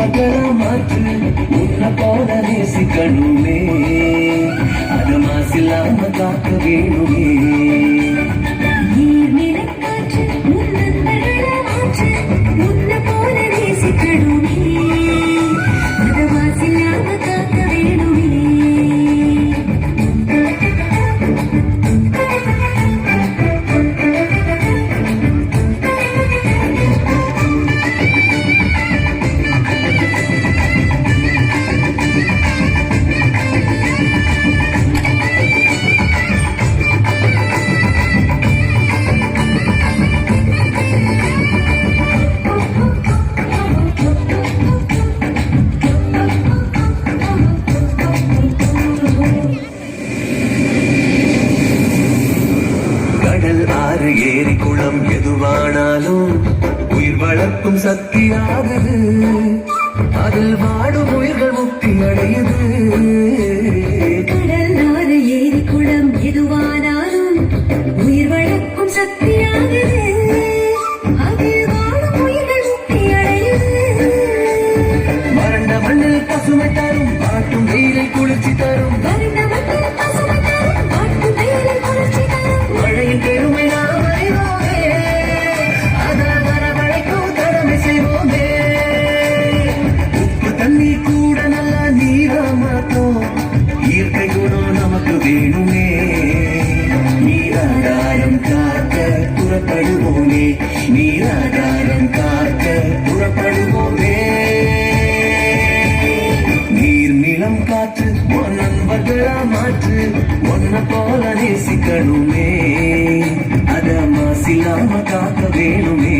மகளா மாற்று உன்னை போல நேசிக்கணுமே அது மாசில்லாம காக்க வேணுமே ஏரி குளம் எதுவானாலும் உயிர் வளர்க்கும் சக்தியாகுது அதில் வாடும் உயிர்கள் முக்தி அடையுது கடல் ஆறு ஏரி குளம் எதுவானாலும் உயிர் வளர்க்கும் சக்தியாகுது அதில் வாடும் உயிர்கள் முக்தி அடையுது வறண்ட மண்ணில் பசுமை தரும் பாட்டும் வெயிலை குளிர்ச்சி தரும் வறண்ட மண்ணில் பசுமை தரும் பாட்டும் வெயிலை குளிர்ச்சி தரும் மழையின் பெருமை இயற்கை குணம் நமக்கு வேணுமே நீராதாரம் காக்க புறப்படுவோமே நீராதாரம் காக்க புறப்படுவோமே நீர் நிலம் காற்று உன் நண்பர்களா மாற்று ஒன்ன போல நேசிக்கணுமே அத மாசில்லாம காக்க வேணுமே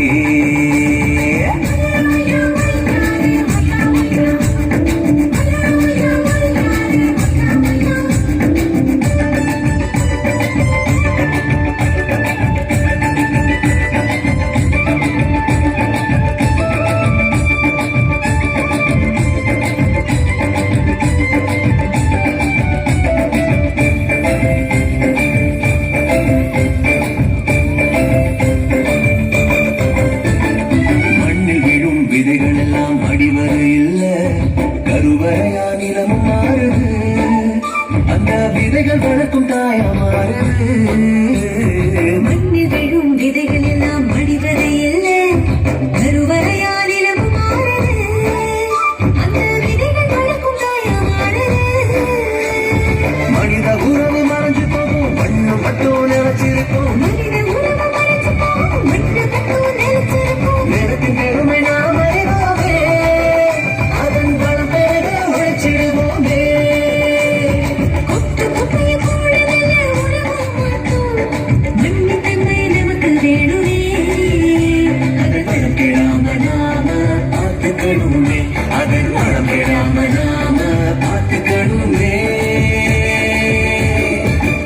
விதைகள் எல்லாம் அடிவர இல்ல கருவறையா நிலம் மாறுது அந்த விதைகள் வளர்க்கும் தாயா மாறுது மண்ணில் விழும் விதைகள் எல்லாம் அடிவர இல்ல கருவறையா நிலம் மாறுது அந்த விதைகள் வளர்க்கும் தாயா மாறுது மனித உறவு மறைஞ்சு போகும் மண்ணு மட்டும் நினைச்சிருக்கும் மனித உறவு மறைஞ்சு போகும் மண்ணு மட்டும் நினைச்சிருக்கும் நிலத்தின் பெருமை நாம் அதன் மனம் கெடாம நாம பார்த்துக்கணுமே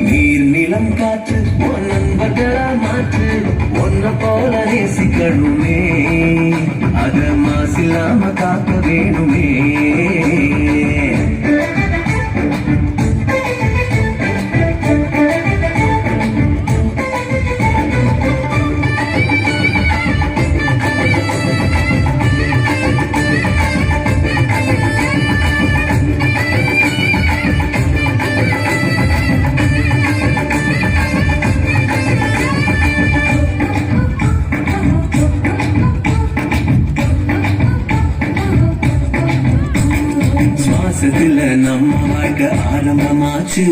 நீர் நிலம் காற்று உன் நண்பர்களா மாற்று ஒன்ன போல நேசிக்கணுமே அத மாசில்லாம காக்க வேணுமே சுவாசத்துல நம்ம வாழ்க்கை ஆரம்பமாச்சு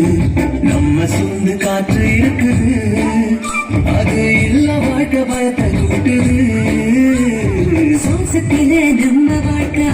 நம்ம சொந்த காற்று இருக்குது அது இல்ல வாழ்க்கை பயத்தை கூட்டுது சுவாசத்தில நம்ம வாழ்க்கை